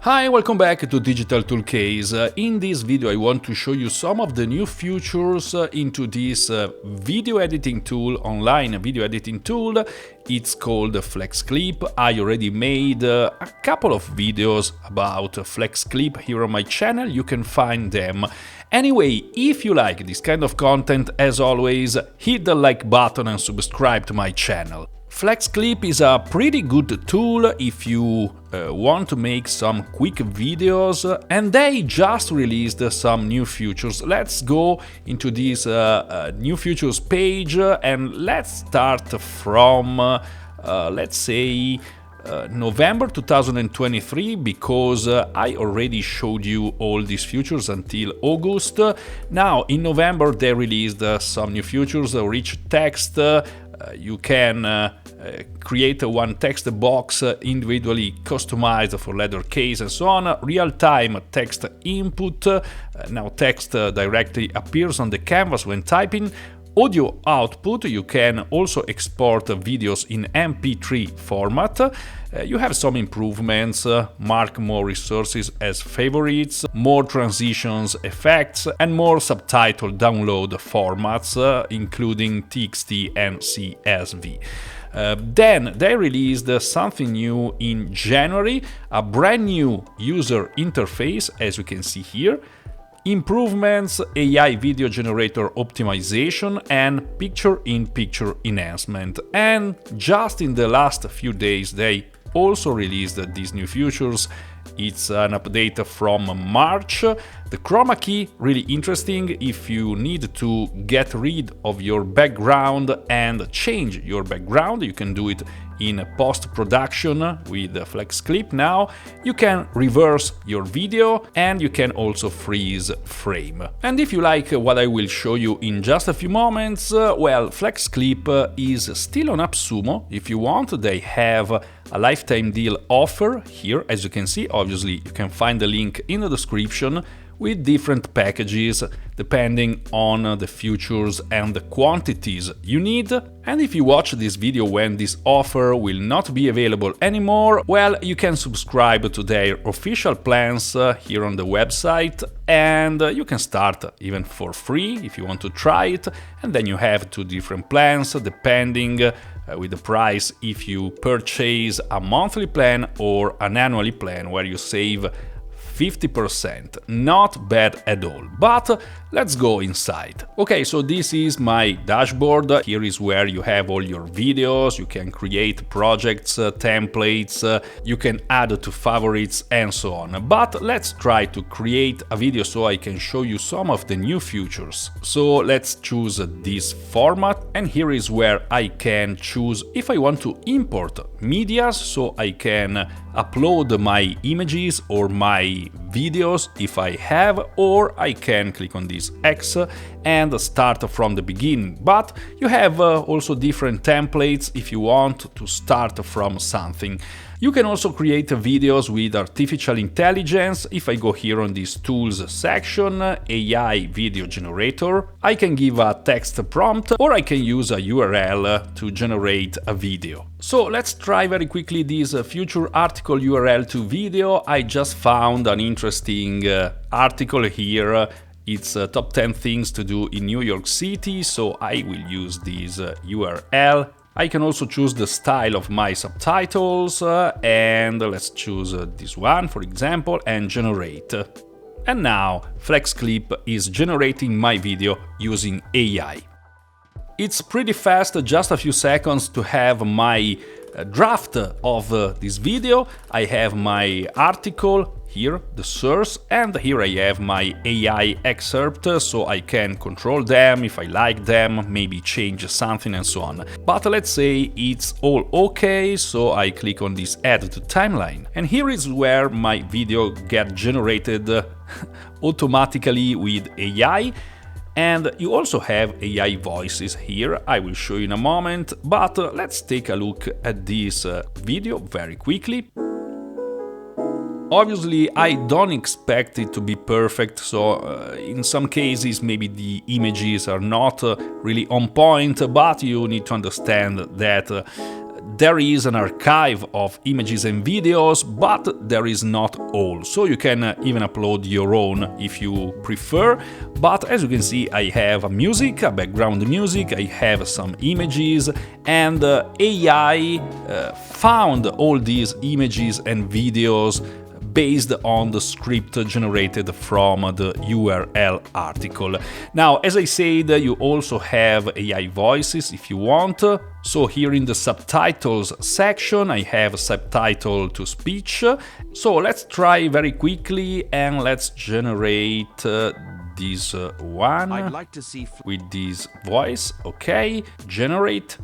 Hi, welcome back to Digital Toolcase. In this video I want to show you some of the new features into this video editing tool, online video editing tool. It's called FlexClip. I already made a couple of videos about FlexClip here on my channel, you can find them. Anyway, if you like this kind of content, as always, hit the like button and subscribe to my channel. FlexClip is a pretty good tool if you want to make some quick videos, and they just released some new features. Let's go into this new features page and let's start from, let's say, November 2023, because I already showed you all these features until August. Now, in November, they released some new features, rich text. You can create one text box individually customized for leather case and so on. Real-time text input. Now text directly appears on the canvas when typing. Audio output, you can also export videos in MP3 format. You have some improvements, mark more resources as favorites, more transitions, effects, and more subtitle download formats, including TXT and CSV. Then they released something new in January, a brand new user interface, as you can see here. Improvements, AI video generator optimization, and picture-in-picture enhancement. And just in the last few days they also released these new features. It's an update from March. The Chroma Key, really interesting. If you need to get rid of your background and change your background, you can do it in post-production with FlexClip. Now you can reverse your video and you can also freeze frame. And if you like what I will show you in just a few moments, well, FlexClip is still on AppSumo. If you want, they have a lifetime deal offer here, as you can see. Obviously, you can find the link in the description, with different packages depending on the features and the quantities you need. And if you watch this video when this offer will not be available anymore, well, you can subscribe to their official plans here on the website, and you can start even for free if you want to try it, and then you have two different plans depending with the price if you purchase a monthly plan or an annually plan where you save 50%. Not bad at all, but let's go inside. Okay, so this is my dashboard. Here is where you have all your videos, you can create projects, templates, you can add to favorites and so on. But let's try to create a video so I can show you some of the new features. So let's choose this format, and here is where I can choose if I want to import media, so I can upload my images or my videos if I have, or I can click on this X and start from the beginning. But you have also different templates if you want to start from something. You can also create videos with artificial intelligence. If I go here on this tools section, AI video generator, I can give a text prompt or I can use a URL to generate a video. So let's try very quickly this future article URL to video. I just found an interesting article here. It's top 10 things to do in New York City, so I will use this URL. I can also choose the style of my subtitles, and let's choose this one, for example, and generate. And now FlexClip is generating my video using AI. It's pretty fast, just a few seconds to have my draft of this video. I have my article here, the source, and here I have my AI excerpt, so I can control them if I like them, maybe change something and so on. But let's say it's all okay, so I click on this add to timeline, and here is where my video gets generated automatically with AI. And you also have AI voices here, I will show you in a moment, but let's take a look at this video very quickly. Obviously, I don't expect it to be perfect, so in some cases maybe the images are not really on point, but you need to understand that there is an archive of images and videos, but there is not all. So you can even upload your own if you prefer. But as you can see, I have music, a background music, I have some images, and AI found all these images and videos based on the script generated from the URL article. Now, as I said, you also have AI voices if you want. So here in the subtitles section, I have subtitle to speech. So let's try very quickly and let's generate this one I'd like to see with this voice. Okay, generate.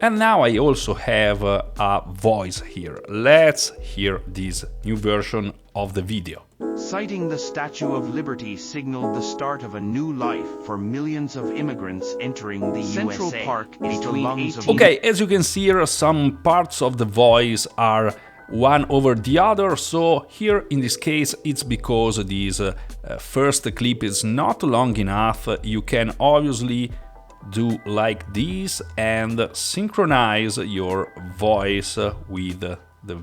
And now I also have a voice here. Let's hear this new version of the video. Citing the Statue of Liberty signaled the start of a new life for millions of immigrants entering the Central USA. Park is the lungs of... Okay, as you can see here, some parts of the voice are one over the other. So here in this case, it's because this first clip is not long enough. You can obviously do like this and synchronize your voice with the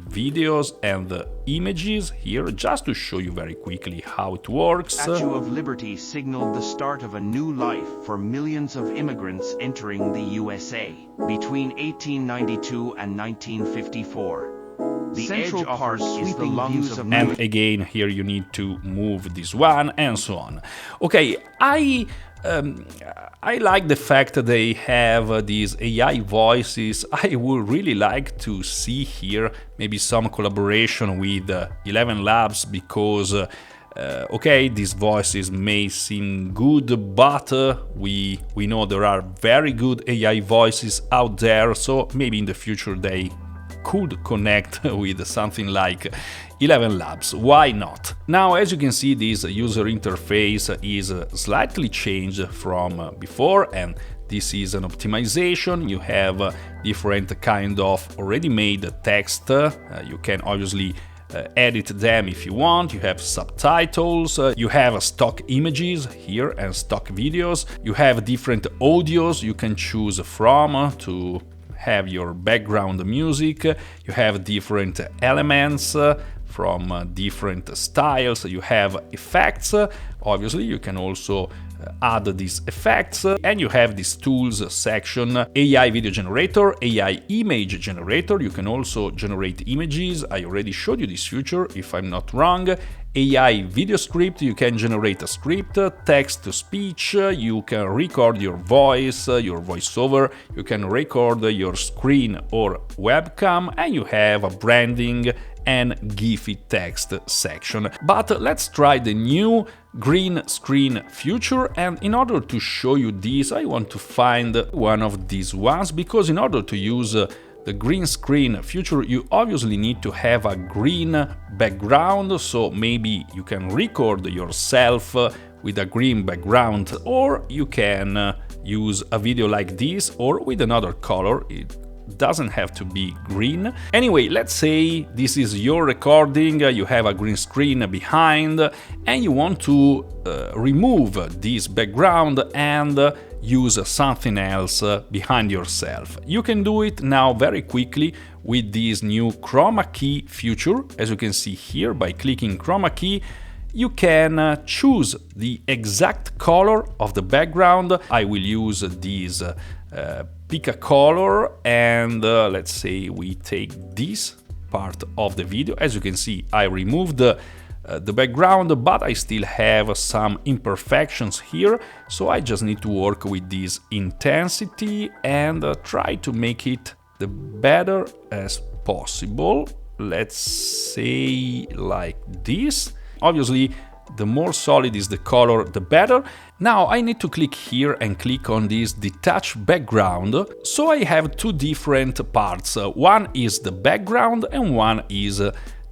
videos and the images here, just to show you very quickly how it works. Statue of Liberty signaled the start of a new life for millions of immigrants entering the USA between 1892 and 1954. The Central Park is the lungs of... And again, here you need to move this one and so on. Okay, I like the fact that they have these AI voices. I would really like to see here maybe some collaboration with 11 Labs, because okay, these voices may seem good, but we know there are very good AI voices out there, so maybe in the future they could connect with something like 11 Labs, why not? Now, as you can see, this user interface is slightly changed from before, and this is an optimization. You have different kind of already made text. You can obviously edit them if you want. You have subtitles, you have stock images here and stock videos. You have different audios you can choose from to have your background music. You have different elements from different styles. You have effects. Obviously, you can also add these effects, and you have this tools section, AI video generator, AI image generator. You can also generate images. I already showed you this feature, if I'm not wrong. AI video script, you can generate a script, text to speech, you can record your voice, your voiceover, you can record your screen or webcam, and you have a branding and Giphy text section. But let's try the new green screen feature, and in order to show you this, I want to find one of these ones, because in order to use the green screen feature, you obviously need to have a green background, so maybe you can record yourself with a green background, or you can use a video like this or with another color. It doesn't have to be green. Anyway, let's say this is your recording, you have a green screen behind, and you want to remove this background and use something else behind yourself. You can do it now very quickly with this new Chroma Key feature. As you can see here, by clicking Chroma Key, you can choose the exact color of the background. I will use this pick a color, and let's say we take this part of the video. As you can see, I removed the background, but I still have some imperfections here, so I just need to work with this intensity and try to make it the better as possible. Let's say like this. Obviously, the more solid is the color, the better. Now I need to click here and click on this detach background. So I have two different parts. One is the background and one is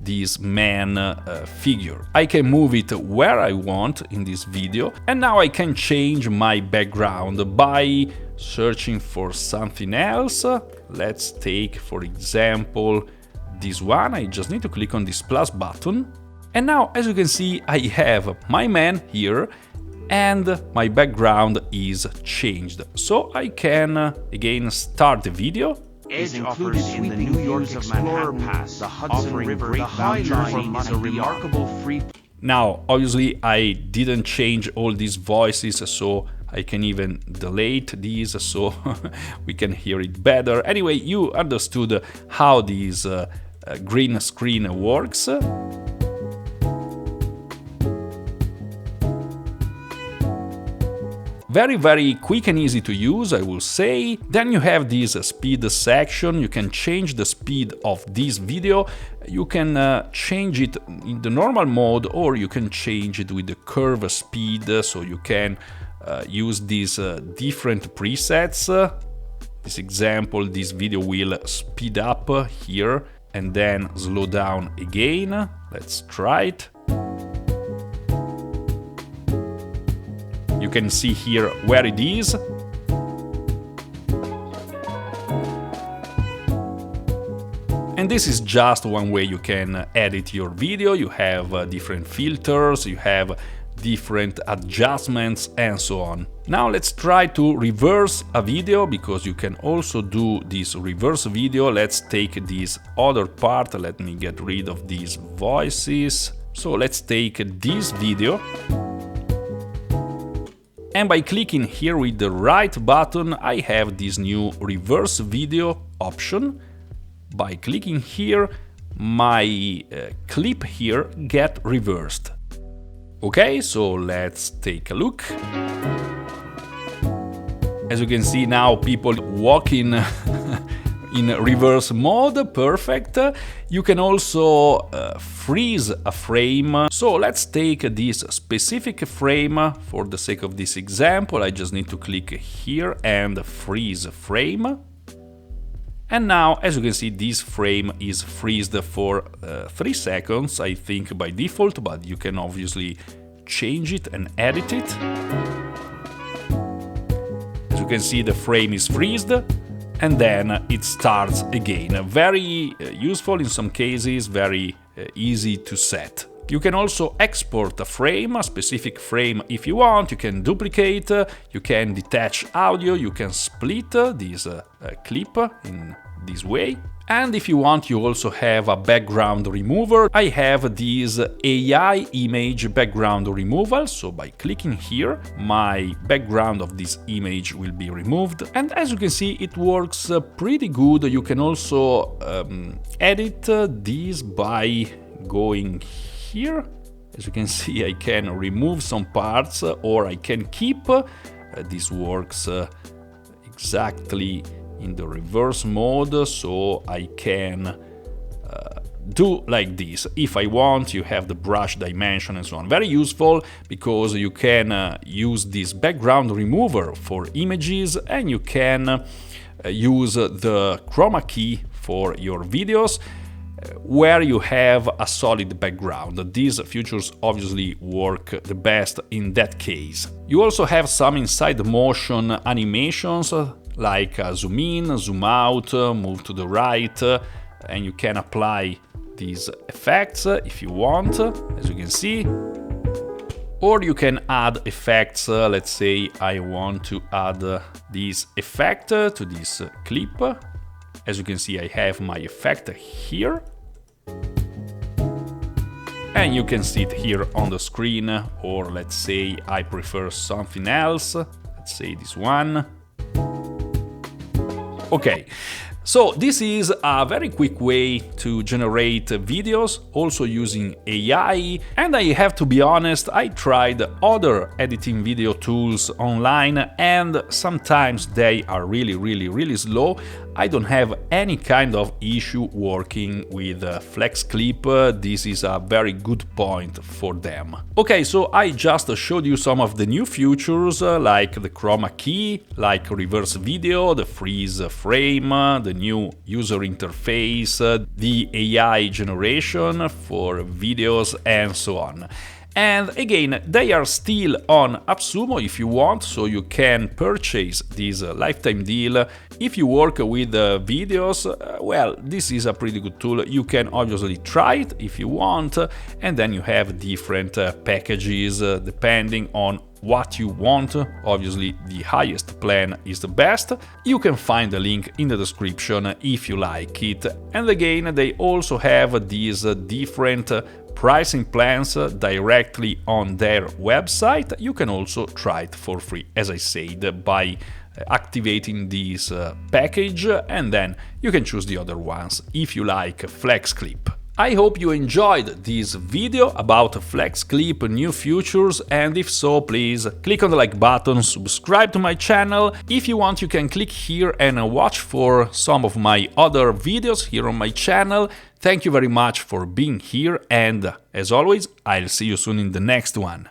this man figure. I can move it where I want in this video, and now I can change my background by searching for something else. Let's take, for example, this one. I just need to click on this plus button. And now, as you can see, I have my man here and my background is changed. So I can again start the video is included in the New York Explorer Pass, the Hudson River, the High Line is a remarkable free. Now, obviously, I didn't change all these voices, so I can even delete these so we can hear it better. Anyway, you understood how this green screen works. Very, very quick and easy to use, I will say. Then you have this speed section. You can change the speed of this video. You can change it in the normal mode, or you can change it with the curve speed, so you can use these different presets. This example, this video will speed up here and then slow down again. Let's try it. You can see here where it is. And this is just one way you can edit your video. You have different filters, you have different adjustments and so on. Now let's try to reverse a video, because you can also do this reverse video. Let's take this other part. Let me get rid of these voices. So let's take this video. And by clicking here with the right button, I have this new reverse video option. By clicking here, my clip here get reversed. Okay, so let's take a look. As you can see now, people walking in reverse mode, perfect. You can also freeze a frame. So let's take this specific frame for the sake of this example. I just need to click here and freeze frame. And now, as you can see, this frame is freezed for 3 seconds, I think by default, but you can obviously change it and edit it. As you can see, the frame is freezed, and then it starts again. Very useful in some cases, very easy to set. You can also export a frame, a specific frame if you want. You can duplicate, you can detach audio, you can split this clip in this way. And if you want, you also have a background remover. I have this AI image background removal, so by clicking here, my background of this image will be removed. And as you can see, it works pretty good. You can also edit this by going here. As you can see, I can remove some parts, or I can keep. This works exactly in the reverse mode, so I can do like this. If I want, you have the brush dimension and so on. Very useful, because you can use this background remover for images, and you can use the Chroma Key for your videos, where you have a solid background. These features obviously work the best in that case. You also have some inside motion animations, like zoom in, zoom out, move to the right, and you can apply these effects if you want, as you can see. Or you can add effects. Let's say I want to add this effect to this clip. As you can see, I have my effect here. And you can see it here on the screen, or let's say I prefer something else. Let's say this one. Okay, so this is a very quick way to generate videos, also using AI. And I have to be honest, I tried other editing video tools online, and sometimes they are really slow. I don't have any kind of issue working with FlexClip. This is a very good point for them. Okay, so I just showed you some of the new features, like the Chroma Key, like reverse video, the freeze frame, the new user interface, the AI generation for videos, and so on. And again, they are still on AppSumo if you want, so you can purchase this lifetime deal. If you work with videos, well, this is a pretty good tool. You can obviously try it if you want, and then you have different packages depending on what you want. Obviously, the highest plan is the best. You can find the link in the description if you like it. And again, they also have these different pricing plans directly on their website. You can also try it for free, as I said, by activating this package, and then you can choose the other ones if you like FlexClip. I hope you enjoyed this video about FlexClip new features, and if so, please click on the like button, subscribe to my channel. If you want, you can click here and watch for some of my other videos here on my channel. Thank you very much for being here, and as always, I'll see you soon in the next one.